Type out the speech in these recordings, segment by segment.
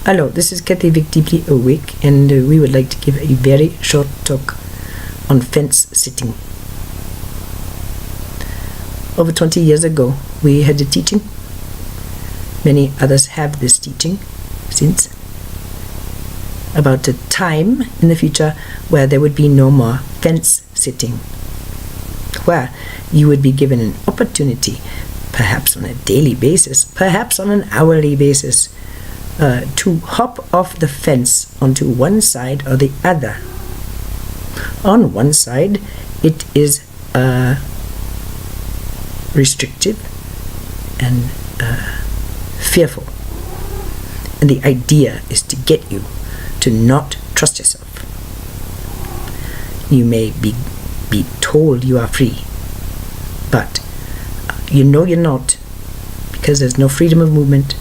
Hello, this is Kathy Vic Deeply Awake, and we would like to give a very short talk on fence sitting. Over 20 years ago, we had a teaching. Many others have this teaching since, about a time in the future where there would be no more fence sitting, where you would be given an opportunity, perhaps on a daily basis, perhaps on an hourly basis, to hop off the fence onto one side or the other. On one side, it is restrictive and fearful, and the idea is to get you to not trust yourself. You may be told you are free, but you know you're not, because there's no freedom of movement.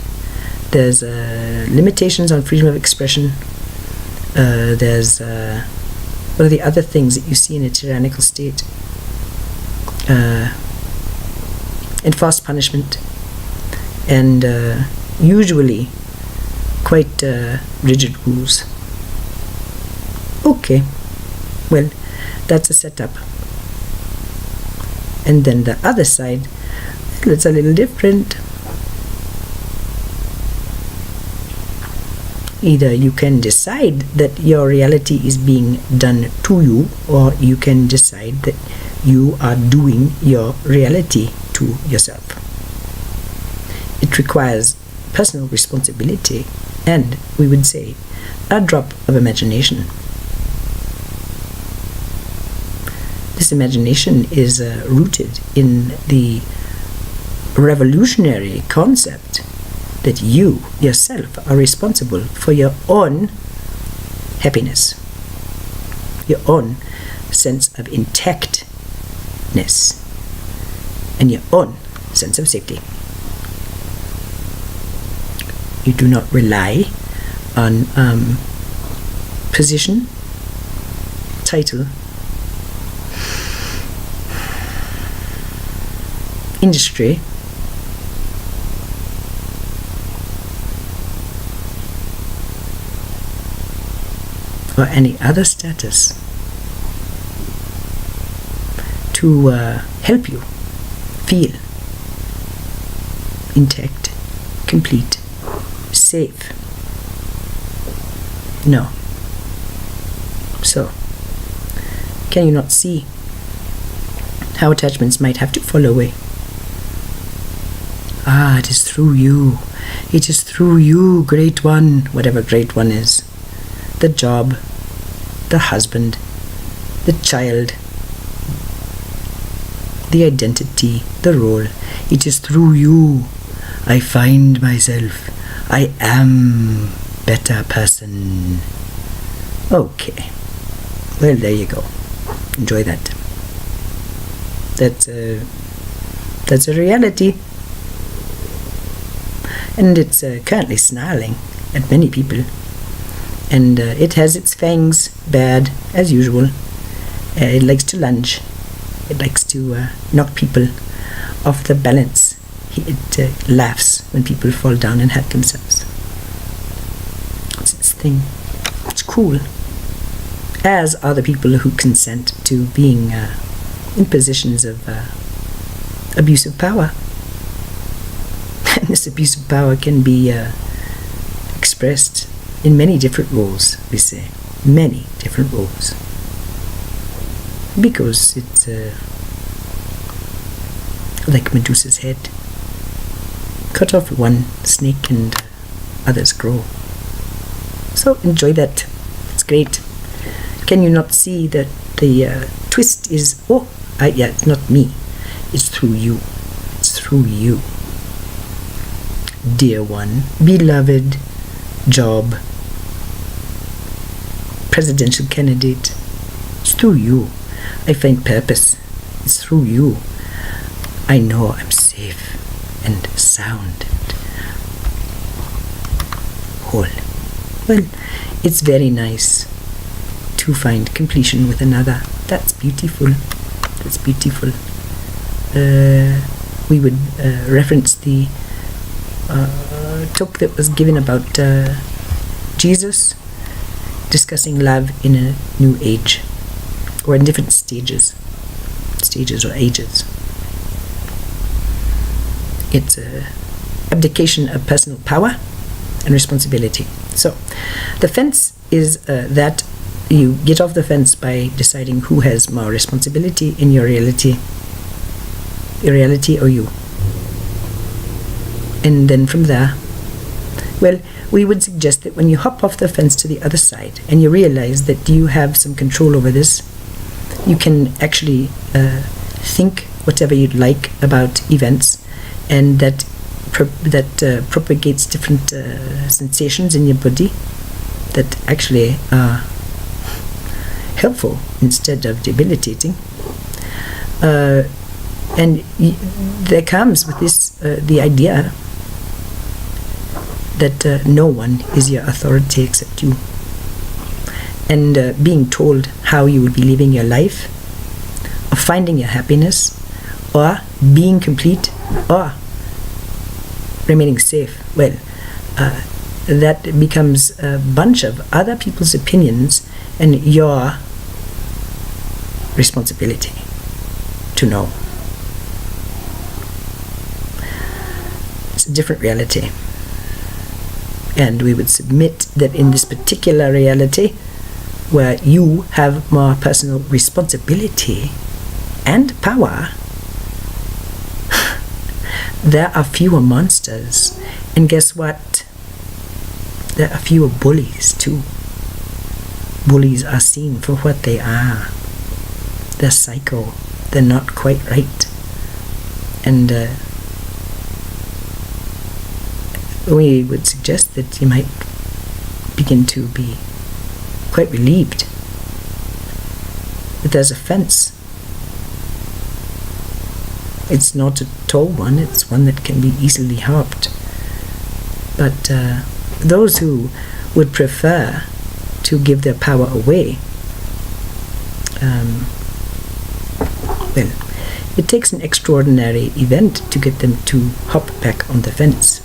There's limitations on freedom of expression. There's what are the other things that you see in a tyrannical state? Enforced punishment, and usually quite rigid rules. Okay, well, that's a setup. And then the other side, it's a little different. Either you can decide that your reality is being done to you, or you can decide that you are doing your reality to yourself. It requires personal responsibility and, we would say, a drop of imagination. This imagination is rooted in the revolutionary concept that you yourself are responsible for your own happiness, your own sense of intactness, and your own sense of safety. You do not rely on position, title, industry, or any other status to help you feel intact, complete, safe. No. So, can you not see how attachments might have to fall away? It is through you. It is through you, great one, whatever great one is. The job, the husband, the child, the identity, the role. It is through you I find myself. I am better person. Okay. Well, there you go. Enjoy that. That's a reality. And it's currently snarling at many people. And it has its fangs, bad, as usual. It likes to lunge. It likes to knock people off the balance. It laughs when people fall down and hurt themselves. It's its thing. It's cool. As are the people who consent to being in positions of abuse of power. And this abuse of power can be expressed in many different roles, we say. Many different roles. Because it's like Medusa's head. Cut off one snake and others grow. So enjoy that. It's great. Can you not see that the twist is, yeah, it's not me. It's through you. It's through you. Dear one, beloved, job, presidential candidate, it's through you I find purpose. It's through you I know I'm safe and sound and whole. Well, it's very nice to find completion with another. That's beautiful. That's beautiful. We would reference the talk that was given about Jesus discussing love in a new age, or in different stages or ages. It's a abdication of personal power and responsibility. So the fence is that you get off the fence by deciding who has more responsibility in your reality or you. And then from there, well, we would suggest that when you hop off the fence to the other side and you realize that you have some control over this, you can actually think whatever you'd like about events, and that propagates different sensations in your body that actually are helpful instead of debilitating. And there comes with this the idea that no one is your authority except you. And being told how you would be living your life, or finding your happiness, or being complete, or remaining safe, well, that becomes a bunch of other people's opinions and your responsibility to know. It's a different reality. And we would submit that in this particular reality, where you have more personal responsibility and power, there are fewer monsters. And guess what? There are fewer bullies too. Bullies are seen for what they are. They're psycho. They're not quite right. And we would suggest that you might begin to be quite relieved that there's a fence. It's not a tall one, it's one that can be easily hopped. But those who would prefer to give their power away, well, it takes an extraordinary event to get them to hop back on the fence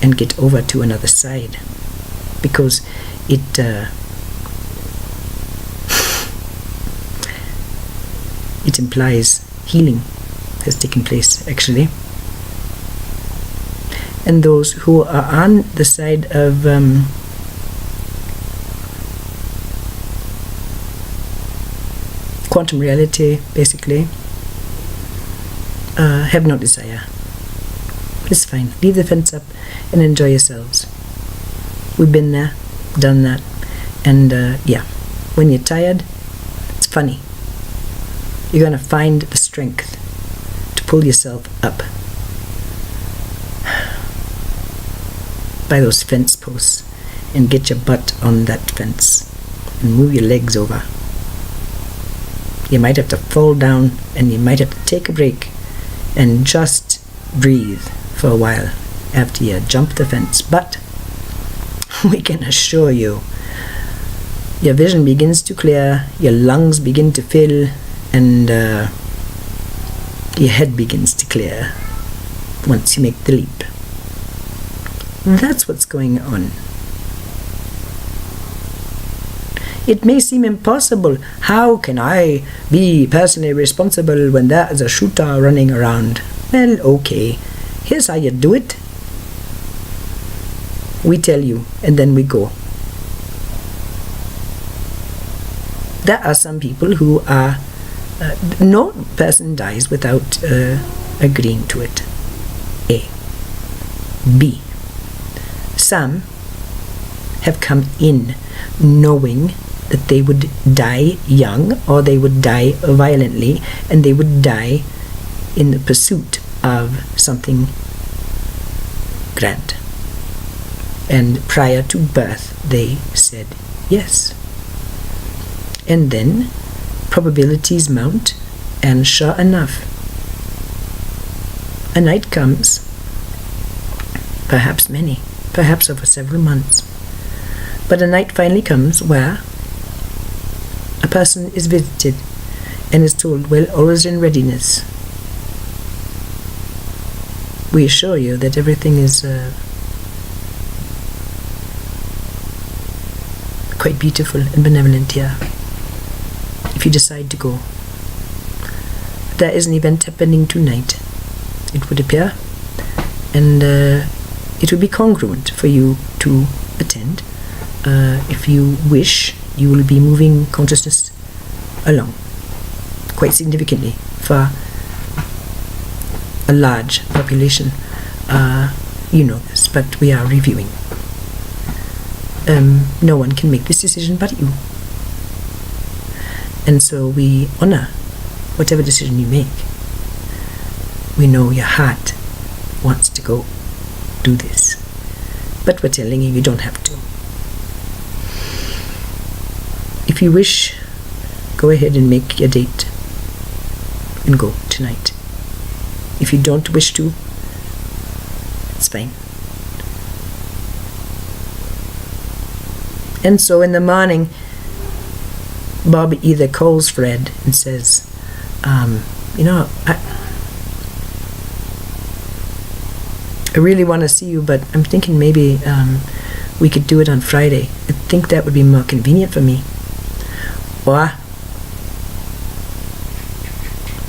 and get over to another side, because it implies healing has taken place, actually. And those who are on the side of quantum reality, basically, have no desire. It's fine. Leave the fence up and enjoy yourselves. We've been there, done that, and yeah, when you're tired, it's funny. You're going to find the strength to pull yourself up by those fence posts and get your butt on that fence and move your legs over. You might have to fall down, and you might have to take a break and just breathe for a while after you jump the fence. But we can assure you, your vision begins to clear, your lungs begin to fill, and your head begins to clear once you make the leap. That's what's going on. It may seem impossible. How can I be personally responsible when there is a shooter running around? Well, okay. Here's how you do it. We tell you, and then we go. There are some people who are... no person dies without agreeing to it. A. B. Some have come in knowing that they would die young, or they would die violently, and they would die in the pursuit of something grand. And prior to birth, they said yes. And then probabilities mount, and sure enough, a night comes, perhaps many, perhaps over several months, but a night finally comes where a person is visited and is told, well, always in readiness. We assure you that everything is quite beautiful and benevolent here, if you decide to go. There is an event happening tonight, it would appear, and it would be congruent for you to attend. If you wish, you will be moving consciousness along quite significantly for a large population. You know this, but we are reviewing. No one can make this decision but you. And so we honor whatever decision you make. We know your heart wants to go do this, but we're telling you don't have to. If you wish, go ahead and make your date and go tonight. If you don't wish to, it's fine. And so in the morning, Bob either calls Fred and says, I really want to see you, but I'm thinking maybe we could do it on Friday. I think that would be more convenient for me. Or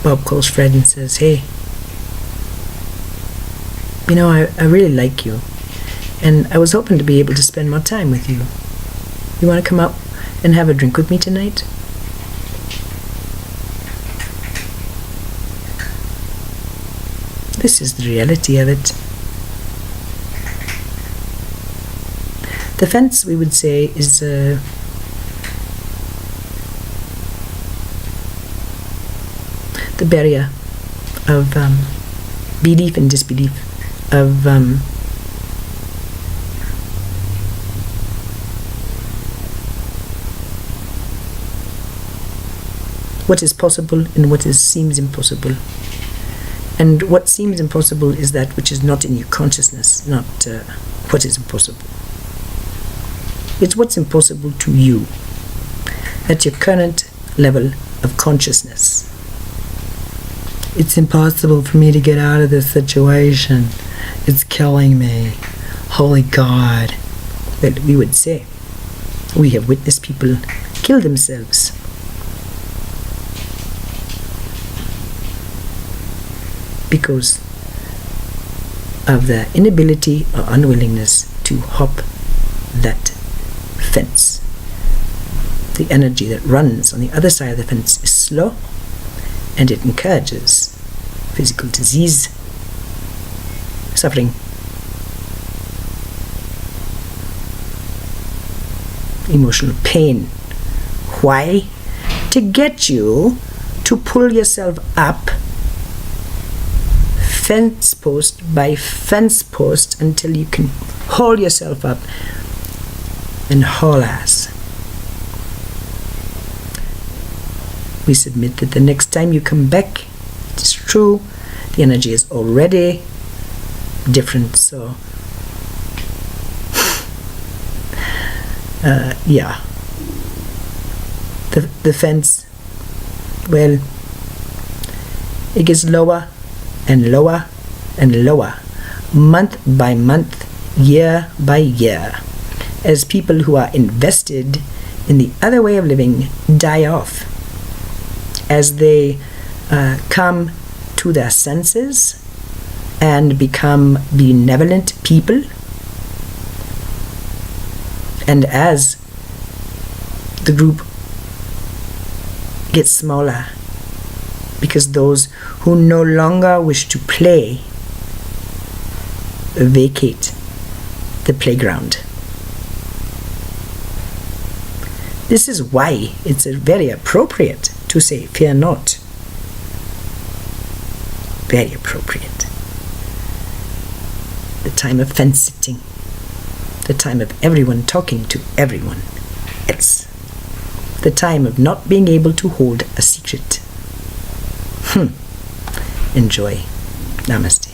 Bob calls Fred and says, hey, I really like you, and I was hoping to be able to spend more time with you. You want to come out and have a drink with me tonight? This is the reality of it. The fence, we would say, is the barrier of belief and disbelief, of what is possible and what seems impossible. And what seems impossible is that which is not in your consciousness, not what is impossible. It's what's impossible to you at your current level of consciousness. It's impossible for me to get out of this situation. It's killing me. Holy God. Well, we would say, we have witnessed people kill themselves. Because of their inability or unwillingness to hop that fence. The energy that runs on the other side of the fence is slow, and it encourages physical disease, suffering, emotional pain. Why? To get you to pull yourself up fence post by fence post until you can haul yourself up and haul ass. We submit that the next time you come back, it is true, the energy is already different. So the fence, well, it gets lower and lower and lower, month by month, year by year, as people who are invested in the other way of living die off, as they come to their senses and become benevolent people, and as the group gets smaller, because those who no longer wish to play vacate the playground. This is why it's very appropriate to say, fear not. Very appropriate. The time of fence sitting. The time of everyone talking to everyone else. The time of not being able to hold a secret. Enjoy. Namaste.